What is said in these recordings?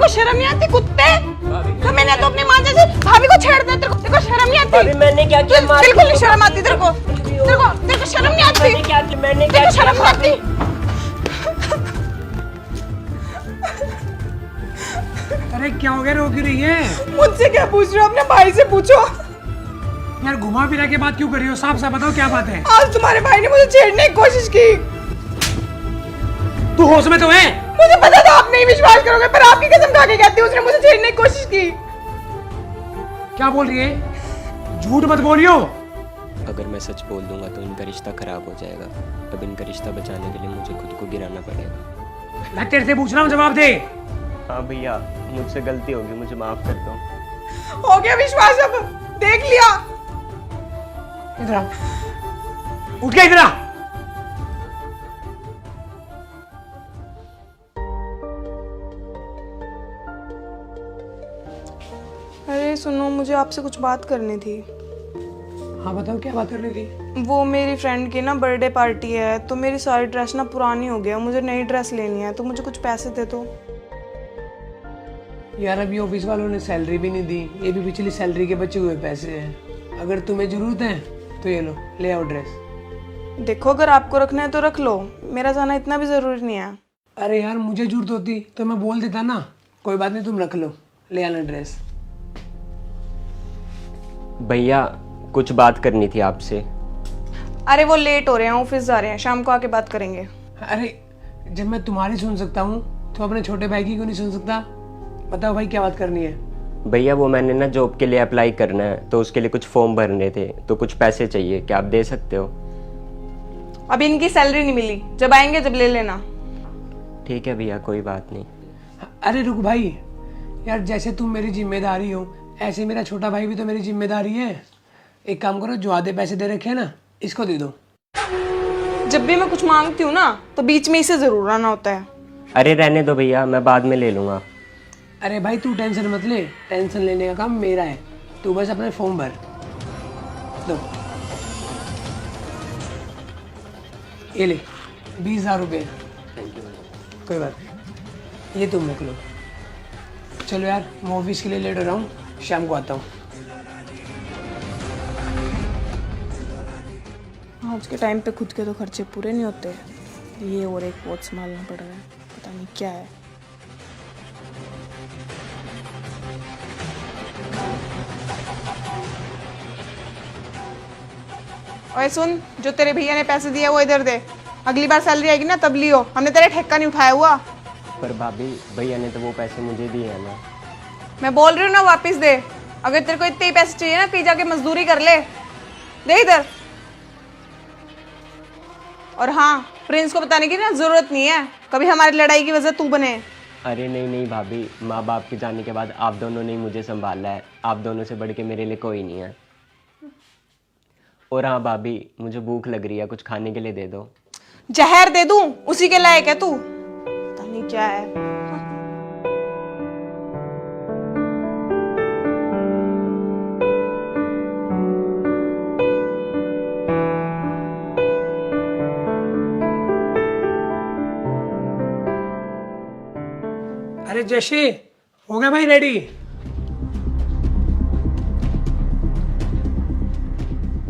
को शर्म नहीं आती कुत्ते? तो मैंने तो अपनी माँ जैसे भाभी को छेड़ दिया, तेरे को शर्म नहीं आती? भाभी मैंने क्या किया? बिल्कुल नहीं शर्म आती तेरे को शर्म नहीं आती? मैंने क्या तेरे को शर्म नहीं आती? अरे क्या हो गया, रो क्यों रही है? मुझसे क्या पूछ रहे हो? अपने भाई से पूछो। यार घुमा फिरा के बात क्यों कर रही हो? साफ साफ बताओ क्या बात है। आज तुम्हारे भाई ने मुझे छेड़ने की कोशिश की। तू होश में तो है? मुझे पता था आप नहीं विश्वास करोगे, पर आपकी कसम खा के कहती हूँ, उसने मुझे छेड़ने की कोशिश की। क्या बोल रही है? झूठ मत बोलियो। अगर मैं सच बोल दूंगा तो इनका रिश्ता खराब हो जाएगा। अब इनका रिश्ता बचाने के लिए मुझे खुद को गिराना पड़ेगा। मैं तेरे से पूछ रहा हूँ, जवाब दे। हाँ भैया, मुझसे गलती होगी, मुझे माफ कर दो। हो गया विश्वास, अब देख लिया। इधर आ, उठ के इधर आ। अरे सुनो, मुझे आपसे कुछ बात करनी थी। हाँ बताओ, क्या बात करनी थी? वो मेरी फ्रेंड की ना बर्थडे पार्टी है, तो मेरी सारी ड्रेस ना पुरानी हो गया, मुझे नई ड्रेस लेनी है, तो मुझे कुछ पैसे दे दो। यार अभी ऑफिस वालों ने सैलरी भी नहीं दी, ये भी पिछली सैलरी के बचे हुए पैसे हैं। अगर तुम्हें जरूरत है तो ये लो, ले आओ ड्रेस। देखो, अगर आपको रखना है तो रख लो, मेरा जाना इतना भी जरूरी नहीं है। अरे यार मुझे जरूरत होती तो मैं बोल देता ना। कोई बात नहीं, तुम रख लो, ले आना ड्रेस। भैया कुछ बात करनी थी आपसे। अरे वो लेट हो रहे हैं, ऑफिस जा रहे हैं, शाम को आके बात करेंगे। अरे जब मैं तुम्हारी सुन सकता हूँ तो अपने छोटे भाई की क्यों नहीं सुन सकता? बताओ भाई, क्या बात करनी है? भैया वो मैंने ना जॉब के लिए अप्लाई करना है, तो उसके लिए कुछ फॉर्म भरने थे, तो कुछ पैसे चाहिए, क्या आप दे सकते हो? अभी इनकी सैलरी नहीं मिली, जब आएंगे जब ले लेना। ठीक है भैया, कोई बात नहीं। अरे रुक भाई, यार जैसे तुम मेरी जिम्मेदारी हो ऐसे मेरा छोटा भाई भी तो मेरी जिम्मेदारी है। एक काम करो, जो आधे पैसे दे रखे हैं ना, इसको दे दो। जब भी मैं कुछ मांगती हूँ ना, तो बीच में इसे जरूर आना होता है। अरे रहने दो भैया, मैं बाद में ले लूँगा। अरे भाई तू टेंशन मत ले, टेंशन लेने का काम मेरा है, तू बस अपने फॉर्म भर दो। ये ले 20,000 रुपये। कोई बात नहीं, ये तुम रख लो। चलो यार, मैं ऑफिस के लिए लेट हो रहा हूँ, शाम को आता हूँ। आज के टाइम पे खुद के तो खर्चे पूरे नहीं होते, ये और एक बहुत संभालना पड़ रहा है, पता नहीं क्या है। ओए सुन, जो तेरे भैया ने पैसे दिए वो इधर दे, अगली बार सैलरी आएगी ना तब लियो, हमने तेरा ठेका नहीं उठाया हुआ। पर भाभी भैया ने तो वो पैसे मुझे दिए हैं ना। मैं बोल रही हूँ ना, वापस दे। अगर तेरे को इतने ही पैसे चाहिए ना, कहीं जाके मजदूरी कर ले, दे इधर। और हाँ, प्रिंस को बताने की ना जरूरत नहीं है, कभी हमारी लड़ाई की वजह तू बने। अरे नहीं नहीं भाभी, माँ बाप के जाने के बाद आप दोनों ने ही मुझे संभाला है, आप दोनों से बढ़ के मेरे लिए कोई नहीं है। और हाँ भाभी, मुझे भूख लग रही है, कुछ खाने के लिए दे दो। जहर दे दूं, उसी के लायक है तू, पता नहीं क्या है। अरे जैसे हो गया भाई रेडी?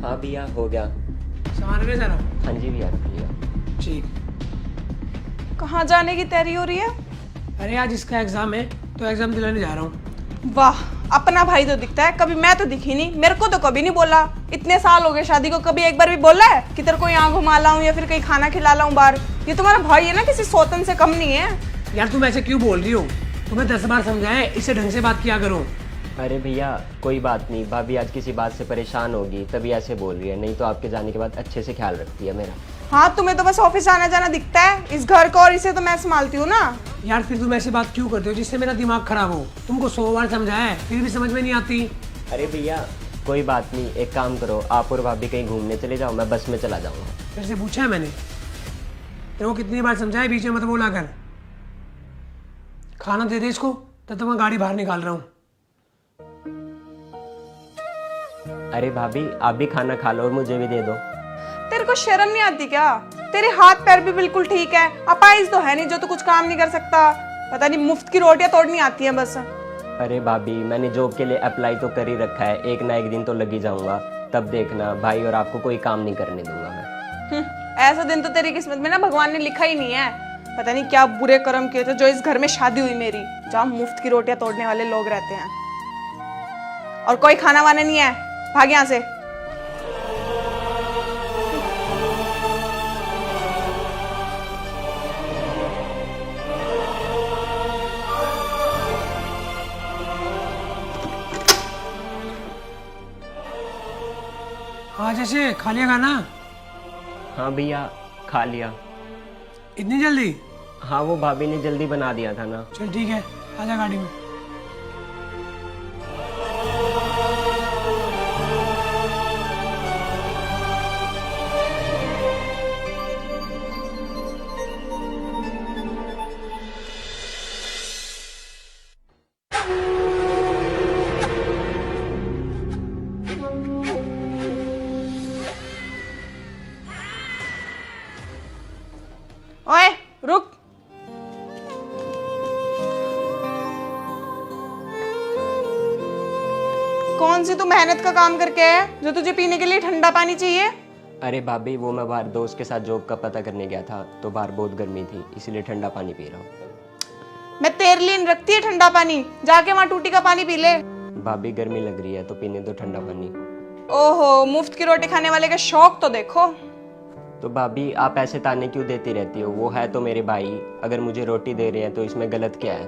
हाँ भैया हो गया। सामान रखे जरा। हाँ जी भैया, रख लिया। ठीक। कहाँ जाने की तैयारी हो रही है? अरे आज इसका एग्जाम है तो एग्जाम दिलाने जा रहा हूँ। वाह, अपना भाई तो दिखता है, कभी मैं तो दिखी नहीं, मेरे को तो कभी नहीं बोला। इतने साल हो गए शादी को, कभी एक बार भी बोला है कि तेरे को यहाँ घुमा लाऊं या फिर कहीं खाना खिला लाऊं बाहर? ये तुम्हारा भाई है ना, किसी सौतन से कम नहीं है। यार तुम ऐसे क्यों बोल रही हो? तुम्हें 10 बार समझाया, इससे ढंग से बात किया करो। अरे भैया कोई बात नहीं, भाभी आज किसी बात से परेशान होगी तभी ऐसे बोल रही है, नहीं तो आपके जाने के बाद अच्छे से ख्याल रखती है मेरा। हाँ, तुम्हें तो बस ऑफिस आना जाना दिखता है, इस घर को और इसे तो मैं संभालती हूँ ना। यार फिर तुम ऐसी बात क्यों करते हो जिससे मेरा दिमाग खराब हो? तुमको 100 बार समझाया है, फिर भी समझ में नहीं आती। अरे भैया कोई बात नहीं, एक काम करो, आप और भाभी कहीं घूमने चले जाओ, मैं बस में चला जाऊँगा। फिर से पूछा है मैंने, तेरे को कितनी बार समझाया, बीच में मत बोला कर। खाना दे दे इसको, तब तक मैं गाड़ी बाहर निकाल रहा हूँ। अरे भाभी आप भी खाना खा लो और मुझे भी दे दो। तेरे को शर्म नहीं आती क्या? तेरे हाथ पैर भी बिल्कुल ठीक है, अपाइज तो है नहीं जो तू कुछ काम नहीं कर सकता। पता नहीं मुफ्त की रोटियां तोड़नी आती हैं बस। अरे भाभी, मैंने जॉब के लिए अप्लाई तो कर ही रखा है, एक ना एक दिन तो लग ही जाऊंगा, तब देखना भाई और आपको कोई काम नहीं करने दूंगा मैं। ऐसा दिन तो तेरी किस्मत में ना भगवान ने लिखा ही नहीं है। पता नहीं क्या बुरे कर्म किए थे जो इस घर में शादी हुई मेरी, जहाँ मुफ्त की रोटियां तोड़ने वाले लोग रहते हैं और कोई खाना वाना नहीं है। भाग यहाँ से। हाँ जैसे खा लिया खाना? हाँ भैया, खा लिया। इतनी जल्दी? हाँ, वो भाभी ने जल्दी बना दिया था ना। चल ठीक है, आजा गाड़ी में। ओए रुक। कौन सी तू मेहनत का काम करके है जो तुझे पीने के लिए ठंडा पानी चाहिए? अरे भाभी, वो मैं बाहर दोस्त के साथ जॉब का पता करने गया था, तो बाहर बहुत गर्मी थी, इसलिए ठंडा पानी पी रहा हूँ। मैं तेरे लिए रखती है ठंडा पानी, जाके वहां टूटी का पानी पी ले। भाभी गर्मी लग रही है तो पीने दो ठंडा पानी। ओहो, मुफ्त की रोटी खाने वाले का शौक तो देखो। तो भाभी, आप ऐसे ताने क्यों देती रहती हो? वो है तो मेरे भाई, अगर मुझे रोटी दे रहे हैं तो इसमें गलत क्या है?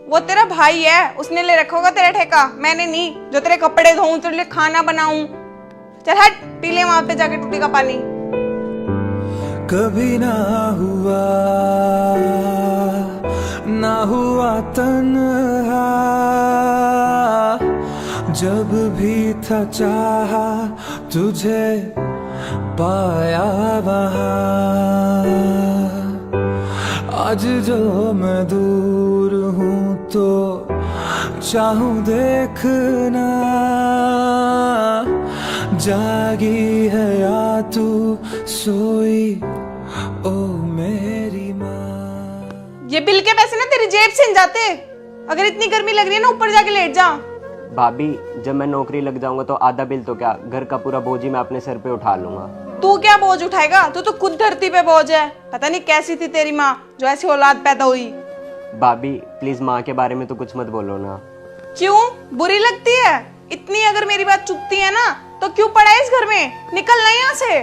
वो तेरा भाई है, उसने ले रखा होगा तेरा ठेका, मैंने नहीं जो तेरे कपड़े धोऊं, तेरे लिए खाना बनाऊं। चल हट, पी ले वहां पे जाके टूटी का पानी। कभी ना हुआ तन्हा, जब भी था चाहा तुझे पाया वहाँ। आज जो मैं दूर हूँ तो चाहूँ देखना, जागी है या तू सोई ओ मेरी माँ। ये बिल के पैसे ना तेरी जेब से जाते। अगर इतनी गर्मी लग रही है ना, ऊपर जाके लेट जा। भाभी, जब मैं नौकरी लग जाऊंगा तो आधा बिल तो क्या, घर का पूरा बोझ ही मैं अपने सर पे उठा लूंगा। तू क्या बोझ उठाएगा? तू तो खुद धरती पे बोझ है। पता नहीं कैसी थी तेरी माँ जो ऐसी औलाद पैदा हुई। भाभी प्लीज, माँ के बारे में तो कुछ मत बोलो ना। क्यों, बुरी लगती है? इतनी अगर मेरी बात चुभती है ना तो क्यों पड़ा है इस घर में? निकल ना यहाँ से।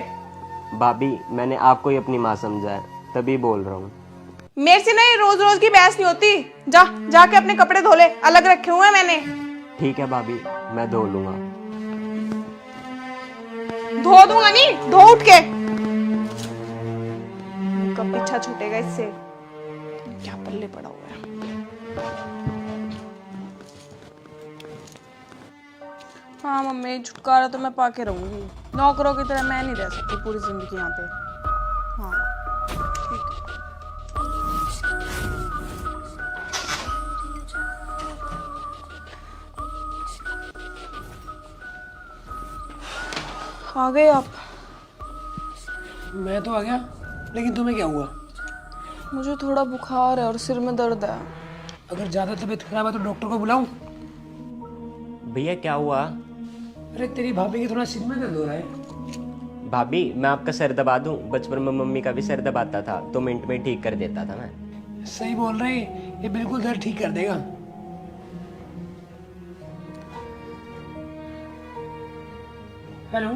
भाभी, मैंने आपको ही अपनी माँ समझा है, तभी बोल रहा हूँ। मेरे से नहीं रोज रोज की बहस नहीं होती। जा जाके अपने कपड़े धो ले, अलग रखे हुए हैं मैंने। ठीक है भाभी, मैं धो लूंगा। धो दूंगा नहीं, धो उठ के। कब पीछा छूटेगा इससे? क्या पल्ले पड़ा हुआ है। हाँ मम्मी, छुटकारा तो मैं पाके रहूंगी। नौकरों की तरह मैं नहीं रह सकती पूरी जिंदगी यहाँ पे। हाँ ठीक है। आ गए आप? मैं तो आ गया, लेकिन तुम्हें क्या हुआ? मुझे थोड़ा बुखार है और सिर में दर्द है। अगर ज़्यादा तबीयत खराब है तो डॉक्टर को बुलाऊं? भैया क्या हुआ? अरे तेरी भाभी के थोड़ा सिर में दर्द हो रहा है। भाभी, मैं आपका सर दबा दूं? बचपन में मम्मी का भी सर दबाता था तो मिनट में ठीक कर देता था मैं। सही बोल रहे हैं, ये बिल्कुल दर्द ठीक कर देगा। हेलो,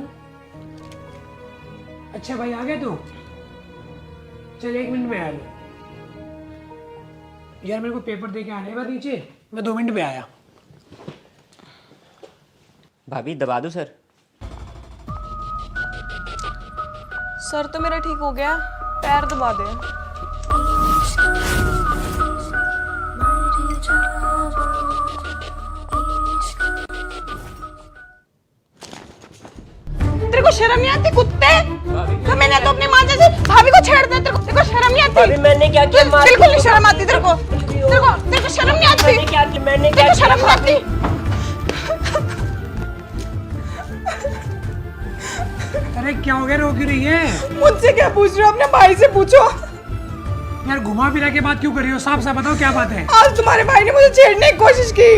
अच्छा भाई आ गया तू? चल 1 मिनट में आ गया। यार मेरे को पेपर दे के आने बाद नीचे, मैं 2 मिनट में आया। भाभी दबा दूं सर? सर तो मेरा ठीक हो गया, पैर दबा दे। तेरे को शर्म नहीं आती कुत्ते? मैंने तो अपनी माँ जैसे भाभी को छेड़ दिया। तेरे को शर्म नहीं आती? भाभी मैंने क्या किया? बिल्कुल नहीं शर्म आती तेरे को। तेरे को शर्म नहीं आती? क्या किया? मैंने क्या तेरे को शर्म नहीं आती? अरे क्या हो गया, रो क्यों रही है? मुझसे क्या पूछ रहे हो? अपने भाई से पूछो। यार घुमा फिरा के बात क्यों कर रही हो? साफ साफ बताओ क्या बात है। आज तुम्हारे भाई ने मुझे छेड़ने की कोशिश की।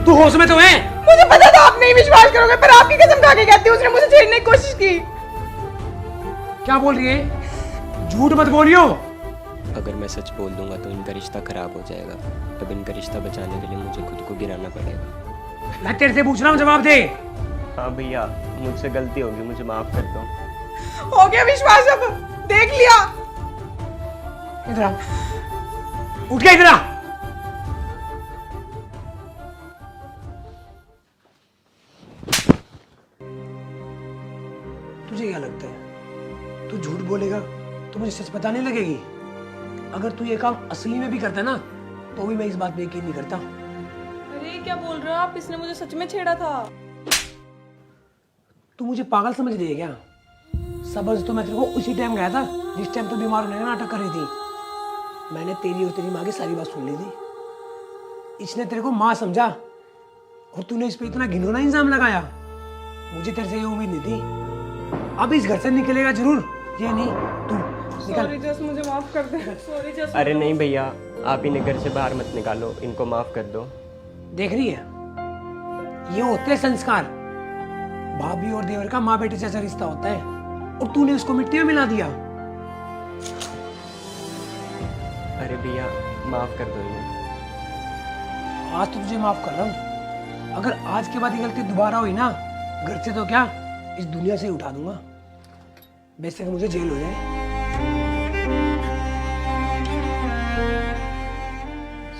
तू होश में तो है? मुझे पता था आप नहीं विश्वास करोगे, पर आपकी कसम खा के कहती हूँ उसने मुझे छेड़ने की कोशिश की। क्या बोल रही है? झूठ मत बोलियो। अगर मैं सच बोल दूंगा तो इनका रिश्ता खराब हो जाएगा। अब इनका रिश्ता बचाने के लिए मुझे खुद को गिराना पड़ेगा। मैं तेरे से पूछ रहा हूँ, जवाब दे। हाँ भैया, मुझसे गलती होगी, मुझे माफ कर दो। हो गया विश्वास, अब देख लिया। इधर आ, उठ के इधर आ। तुझे क्या लगता है तू झूठ बोलेगा तो मुझे सच पता नहीं लगेगी? अगर तू ये काम असली में भी करता ना तो भी मैं इस बात पे यकीन नहीं करता। अरे क्या बोल रहे हो आप? इसने मुझे सच में छेड़ा था। तू मुझे पागल समझ रही है क्या? सबज तो मैं तेरे को उसी टाइम गया था जिस टाइम तू बीमार होने का नाटक कर रही थी। मैंने तेरी और तेरी माँ की सारी बात सुन ली थी। इसने तेरे को माँ समझा और तूने इस पे इतना घिनौना इल्जाम लगाया। मुझे तेरे से ये उम्मीद नहीं थी। अब इस घर से निकलेगा जरूर, ये नहीं तू निकल। सॉरी जस, मुझे माफ कर दे। सॉरी जस। अरे नहीं भैया, आप इन्हें घर से बाहर मत निकालो, इनको माफ कर दो। देख रही है, ये होते हैं संस्कार। भाभी और देवर का माँ बेटे जैसा रिश्ता होता है और तूने उसको मिट्टी में मिला दिया। अरे भैया, माफ कर दो इन्हें। आज तो तुझे माफ कर रहा हूँ। अगर आज के बाद ये गलती दोबारा हुई ना, घर से तो क्या इस दुनिया से ही उठा दूंगा। बेशक मुझे जेल हो जाए।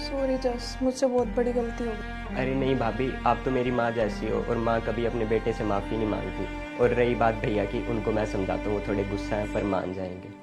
सॉरी जस, मुझसे बहुत बड़ी गलती हो गई। अरे नहीं भाभी, आप तो मेरी माँ जैसी हो और माँ कभी अपने बेटे से माफ़ी नहीं मांगती। और रही बात भैया की, उनको मैं समझाता हूँ, वो थोड़े गुस्सा है पर मान जाएंगे।